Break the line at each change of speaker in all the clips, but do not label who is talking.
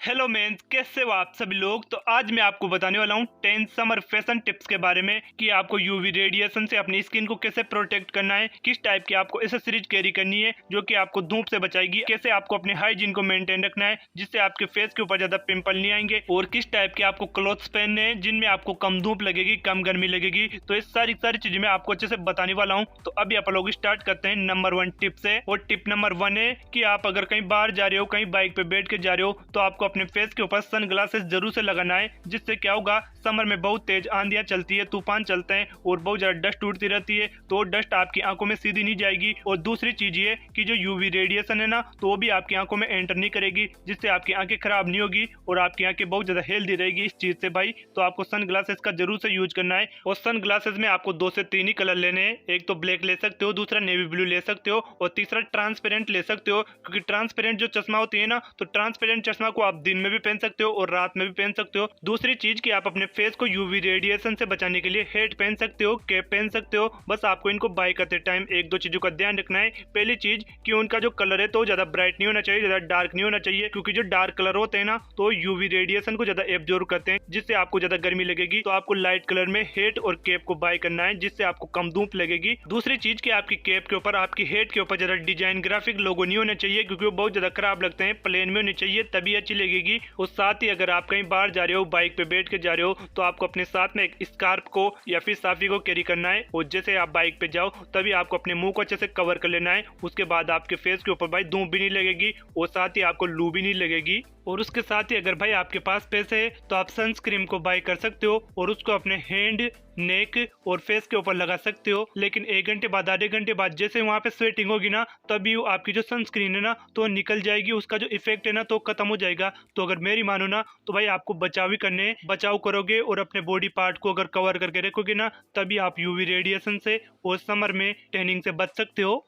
Hello mains, कैसे हो आप सभी लोग। तो आज मैं आपको बताने वाला हूँ 10 समर फैशन टिप्स के बारे में कि आपको यूवी रेडिएशन से अपनी स्किन को कैसे प्रोटेक्ट करना है, किस टाइप की आपको एसेसरीज कैरी करनी है जो कि आपको धूप से बचाएगी, कैसे आपको अपने हाइजीन को मेंटेन रखना है जिससे आपके फेस के ऊपर ज्यादा पिंपल नहीं आएंगे, और किस टाइप के आपको क्लॉथ्स पहनने हैं जिनमें आपको कम धूप लगेगी, कम गर्मी लगेगी। तो इस सारी चीजें मैं आपको अच्छे से बताने वाला हूँ। तो अभी आप लोग स्टार्ट करते हैं नंबर 1 टिप से। और टिप नंबर 1 है कि आप अगर कहीं बाहर जा रहे हो, कहीं बाइक पे बैठ के जा रहे हो, तो आपको अपने फेस के ऊपर सन ग्लासेस जरूर से लगाना है। जिससे क्या होगा, समर में बहुत तेज आंधियां चलती है, तूफान चलते हैं और बहुत ज्यादा डस्ट उड़ती रहती है, तो डस्ट आपकी आंखों में सीधी नहीं जाएगी। और दूसरी चीज ये कि जो यूवी रेडिएशन है ना, तो वो भी आपकी आंखों में एंटर नहीं करेगी, जिससे आपकी आंखें खराब नहीं होगी और आपकी आंखें बहुत ज्यादा हेल्दी रहेगी इस चीज से भाई। तो आपको सन ग्लासेस का जरूर से यूज करना है। और सन ग्लासेस में आपको 2 से 3 ही कलर लेने हैं। एक तो ब्लैक ले सकते हो, दूसरा नेवी ब्लू ले सकते हो, और तीसरा ट्रांसपेरेंट ले सकते हो। क्योंकि ट्रांसपेरेंट जो चश्मा होती है ना, तो ट्रांसपेरेंट चश्मा को आप दिन में भी पहन सकते हो और रात में भी पहन सकते हो। दूसरी चीज कि आप अपने फेस को यूवी रेडिएशन से बचाने के लिए हेड पहन सकते हो, कैप पहन सकते हो। बस आपको इनको बाय करते टाइम 1-2 चीजों का ध्यान रखना है। पहली चीज कि उनका जो कलर है तो ज्यादा ब्राइट नहीं होना चाहिए, ज्यादा डार्क नहीं होना चाहिए, क्योंकि जो डार्क कलर होते हैं ना, तो यूवी रेडिएशन को ज्यादा एब्जॉर्ब करते हैं, जिससे आपको ज्यादा गर्मी लगेगी। तो आपको लाइट कलर में हेड और कैप को बाय करना है, जिससे आपको कम धूप लगेगी। दूसरी चीज कि आपकी कैप के ऊपर, आपकी हेड के ऊपर ज्यादा डिजाइन ग्राफिक लोगो नहीं होने चाहिए, क्योंकि वो बहुत ज्यादा खराब लगते हैं। प्लेन में होनी चाहिए, तभी अच्छी लगेगी। और साथ ही अगर आप कहीं बाहर जा रहे हो, बाइक पे बैठ के जा रहे हो, तो आपको अपने साथ में एक स्कार्फ को या फिर साफी को कैरी करना है। और जैसे आप बाइक पे जाओ, तभी आपको अपने मुंह को अच्छे से कवर कर लेना है। उसके बाद आपके फेस के ऊपर भाई धूप भी नहीं लगेगी और साथ ही आपको लू भी नहीं लगेगी। और उसके साथ ही अगर भाई आपके पास पैसे है तो आप सनस्क्रीन को बाय कर सकते हो और उसको अपने हैंड, नेक और फेस के ऊपर लगा सकते हो। लेकिन 1 घंटे बाद, आधे घंटे बाद जैसे वहां पे स्वेटिंग होगी ना, तभी आपकी जो सनस्क्रीन है ना तो निकल जाएगी, उसका जो इफेक्ट है ना तो खत्म हो जाएगा। तो अगर मेरी मानो ना, तो भाई आपको बचाव ही करने हैं। बचाव करोगे और अपने बॉडी पार्ट को अगर कवर करके रखोगे ना, तभी आप यूवी रेडिएशन से और समर में टैनिंग से बच सकते हो।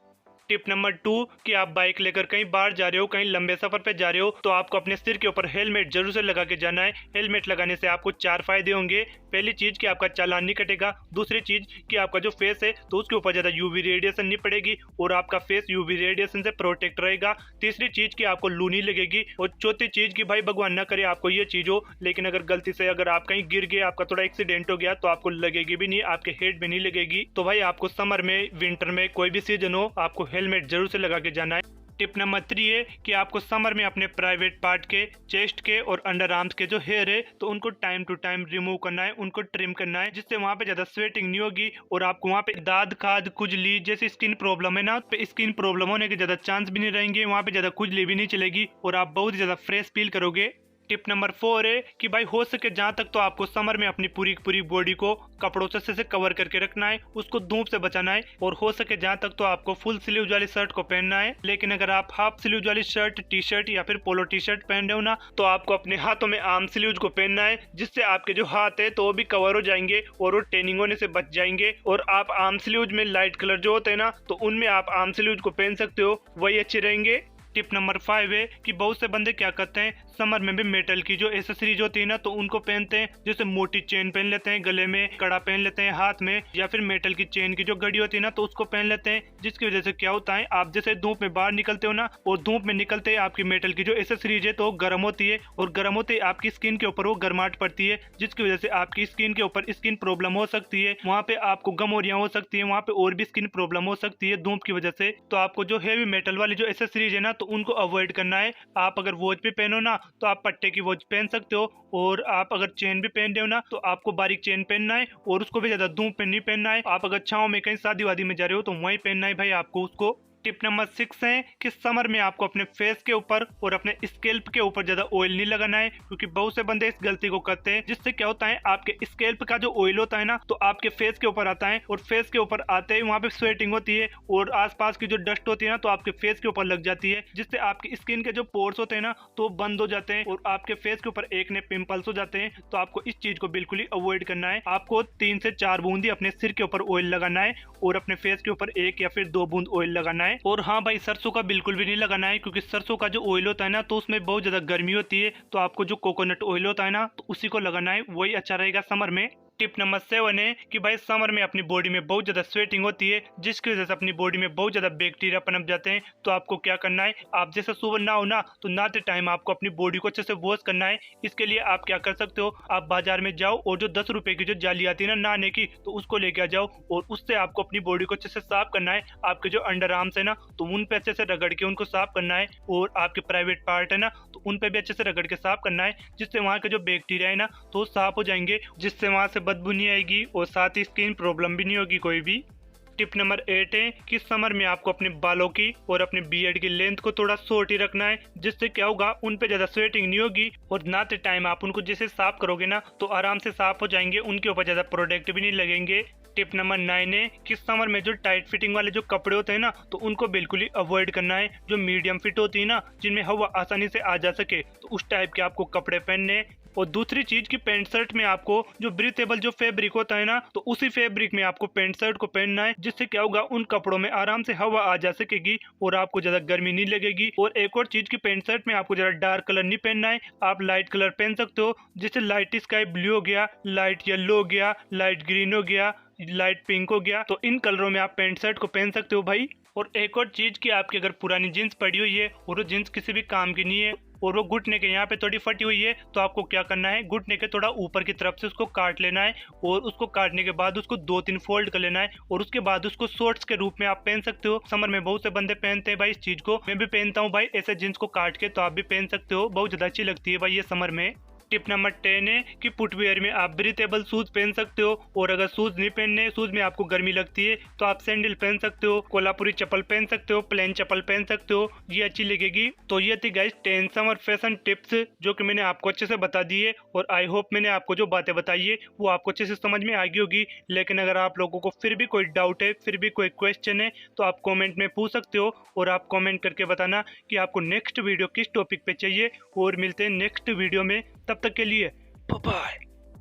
टिप नंबर 2 कि आप बाइक लेकर कहीं बाहर जा रहे हो, कहीं लंबे सफर पे जा रहे हो, तो आपको अपने सिर के ऊपर हेलमेट जरूर से लगा के जाना है। हेलमेट लगाने से आपको 4 फायदे होंगे। पहली चीज कि आपका चालान नहीं कटेगा। दूसरी चीज कि आपका जो फेस है तो उसके ऊपर ज्यादा यूवी रेडिएशन नहीं पड़ेगी और आपका फेस यूवी रेडिएशन से प्रोटेक्ट रहेगा। तीसरी चीज कि आपको लू नहीं लगेगी। और चौथी चीज कि भाई भगवान ना करे आपको ये चीज हो, लेकिन अगर गलती से अगर आप कहीं गिर गए, आपका थोड़ा एक्सीडेंट हो गया, तो आपको लगेगी भी नहीं, आपके हेड में नहीं लगेगी। तो भाई आपको समर में, विंटर में, कोई भी सीजन हो, आपको हेलमेट जरूर से लगा के जाना है। टिप नंबर 3 है कि आपको समर में अपने प्राइवेट पार्ट के, चेस्ट के और अंडर आर्म्स के जो हेयर है तो उनको टाइम टू टाइम रिमूव करना है, उनको ट्रिम करना है, जिससे वहां पे ज्यादा स्वेटिंग नहीं होगी और आपको वहां पे दाद, खाद, खुजली जैसी स्किन प्रॉब्लम है ना, तो स्किन प्रॉब्लम होने के ज्यादा चांस भी नहीं रहेंगे। वहां पे ज्यादा खुजली भी नहीं चलेगी और आप बहुत ज्यादा फ्रेश फील करोगे। टिप नंबर 4 है कि भाई हो सके जहां तक तो आपको समर में अपनी पूरी बॉडी को कपड़ों से कवर करके रखना है, उसको धूप से बचाना है। और हो सके जहां तक तो आपको फुल स्लीव वाली शर्ट को पहनना है। लेकिन अगर आप हाफ स्लीव वाली शर्ट, टी शर्ट या फिर पोलो टी शर्ट पहन रहे हो ना, तो आपको अपने हाथों में आर्म स्लीव को पहनना है, जिससे आपके जो हाथ है तो वो भी कवर हो जाएंगे और वो टेनिंग होने से बच जाएंगे। और आप आर्म स्लीव में लाइट कलर जो होते हैं ना, तो उनमें आप आर्म स्लीव को पहन सकते हो, वही अच्छे रहेंगे। टिप नंबर 5 है कि बहुत से बंदे क्या करते हैं, समर में भी मेटल की जो एसेसरीज होती है ना, तो उनको पहनते हैं। जैसे मोटी चेन पहन लेते हैं, गले में कड़ा पहन लेते हैं, हाथ में, या फिर मेटल की चेन की जो घड़ी होती है ना, तो उसको पहन लेते हैं। जिसकी वजह से क्या होता है, आप जैसे धूप में बाहर निकलते हो ना, और धूप में निकलते ही आपकी मेटल की जो एसेसरीज है तो गर्म होती है, और गर्म होते ही आपकी स्किन के ऊपर वो गर्माहट पड़ती है, जिसकी वजह से आपकी स्किन के ऊपर स्किन प्रॉब्लम हो सकती है। वहाँ पे आपको गमोरियां हो सकती है, वहाँ पे और भी स्किन प्रॉब्लम हो सकती है धूप की वजह से। तो आपको जो हेवी मेटल वाली जो एसेसरीज है ना, तो उनको अवॉइड करना है। आप अगर वॉच भी पहनो ना, तो आप पट्टे की वॉच पहन सकते हो, और आप अगर चेन भी पहन रहे हो ना, तो आपको बारीक चेन पहनना है और उसको भी ज्यादा धूप में नहीं पहनना है। आप अगर छांव में कहीं शादी वादी में जा रहे हो तो वहीं पहनना है भाई आपको उसको। टिप नंबर 6 है कि समर में आपको अपने फेस के ऊपर और अपने स्कैल्प के ऊपर ज्यादा ऑयल नहीं लगाना है, क्योंकि बहुत से बंदे इस गलती को करते हैं। जिससे क्या होता है, आपके स्कैल्प का जो ऑयल होता है ना, तो आपके फेस के ऊपर आता है, और फेस के ऊपर आते ही वहां पे स्वेटिंग होती है और आसपास की जो डस्ट होती है ना, तो आपके फेस के ऊपर लग जाती है, जिससे आपकी स्किन के जो पोर्स होते हैं ना, तो बंद हो जाते हैं और आपके फेस के ऊपर एक ने पिंपल्स हो जाते हैं। तो आपको इस चीज को बिल्कुल ही अवॉइड करना है। आपको 3 से 4 बूंद ही अपने सिर के ऊपर ऑयल लगाना है और अपने फेस के ऊपर 1 या फिर 2 बूंद ऑयल लगाना है। और हाँ भाई, सरसों का बिल्कुल भी नहीं लगाना है, क्योंकि सरसों का जो ऑयल होता है ना, तो उसमें बहुत ज्यादा गर्मी होती है। तो आपको जो कोकोनट ऑयल होता है ना, तो उसी को लगाना है, वही अच्छा रहेगा समर में। टिप नंबर 7 है कि भाई समर में अपनी बॉडी में बहुत ज्यादा स्वेटिंग होती है, जिसकी वजह से अपनी बॉडी में बहुत ज्यादा बैक्टीरिया पनप जाते हैं। तो आपको क्या करना है, आप जैसे सुबह नहाओ ना तो नहाते टाइम आपको अपनी बॉडी को अच्छे से वॉश करना है। इसके लिए आप क्या कर सकते हो, आप बाजार में जाओ और जो 10 रुपए की जो जाली आती है ना नहाने की, तो उसको लेके आ जाओ और उससे आपको अपनी बॉडी को अच्छे से साफ करना है। आपके जो अंडर आर्म्स है ना तो उन पे अच्छे से रगड़ के उनको साफ करना है, और आपके प्राइवेट पार्ट है ना तो उन पे भी अच्छे से रगड़ के साफ करना है, जिससे वहाँ के जो बैक्टीरिया है ना तो साफ हो जाएंगे, जिससे वहाँ से बदबू नहीं आएगी और साथ ही स्किन प्रॉब्लम भी नहीं होगी कोई भी। टिप नंबर 8 है कि समर में आपको अपने बालों की और अपने बियर्ड की लेंथ को थोड़ा शॉर्ट ही रखना है, जिससे क्या होगा उन पे ज्यादा स्वेटिंग नहीं होगी और नहाते टाइम आप उनको जैसे साफ करोगे ना तो आराम से साफ हो जाएंगे, उनके ऊपर ज्यादा प्रोडक्ट भी नहीं लगेंगे। टिप नंबर 9 है कि समर में जो टाइट फिटिंग वाले जो कपड़े होते हैं ना तो उनको बिल्कुल ही अवॉइड करना है। जो मीडियम फिट होती है ना, जिनमें हवा आसानी से आ जा सके, तो उस टाइप के आपको कपड़े पहनने हैं। और दूसरी चीज की पैंट शर्ट में आपको जो ब्रीथेबल जो फैब्रिक होता है ना तो उसी फैब्रिक में आपको पैंट शर्ट को पहनना है, जिससे क्या होगा उन कपड़ों में आराम से हवा आ जा सकेगी और आपको ज्यादा गर्मी नहीं लगेगी। और एक और चीज की पैंट शर्ट में आपको ज्यादा डार्क कलर नहीं पहनना है, आप लाइट कलर पहन सकते हो, जैसे लाइट स्काई ब्लू हो गया, लाइट येलो हो गया, लाइट ग्रीन हो गया, लाइट पिंक हो गया। तो इन कलरों में आप पैंट शर्ट को पहन सकते हो भाई। और एक और चीज की आपकी अगर पुरानी जींस पड़ी हुई है और वो जींस किसी भी काम की नहीं है और वो घुटने के यहाँ पे थोड़ी फटी हुई है, तो आपको क्या करना है, घुटने के थोड़ा ऊपर की तरफ से उसको काट लेना है और उसको काटने के बाद उसको 2-3 फोल्ड कर लेना है और उसके बाद उसको शॉर्ट्स के रूप में आप पहन सकते हो। समर में बहुत से बंदे पहनते हैं भाई इस चीज को, मैं भी पहनता हूँ भाई ऐसे जींस को काट के, तो आप भी पहन सकते हो, बहुत ज्यादा अच्छी लगती है भाई ये समर में। टिप नंबर 10 है कि फुटवेयर में आप ब्रीथेबल शूज पहन सकते हो, और अगर शूज नहीं पहनने, शूज में आपको गर्मी लगती है तो आप सैंडल पहन सकते हो, कोल्हापुरी चप्पल पहन सकते हो, प्लेन चप्पल पहन सकते हो, ये अच्छी लगेगी। तो ये थी गाइस 10 समर फैशन टिप्स जो कि मैंने आपको अच्छे से बता दी है, और आई होप मैंने आपको जो बातें बताई है वो आपको अच्छे से समझ में आ गई होगी। लेकिन अगर आप लोगों को फिर भी कोई डाउट है, फिर भी कोई क्वेश्चन है, तो आप कॉमेंट में पूछ सकते हो, और आप कॉमेंट करके बताना कि आपको नेक्स्ट वीडियो किस टॉपिक पे चाहिए। और मिलते हैं नेक्स्ट वीडियो में, तब तक के लिए बाय बाय।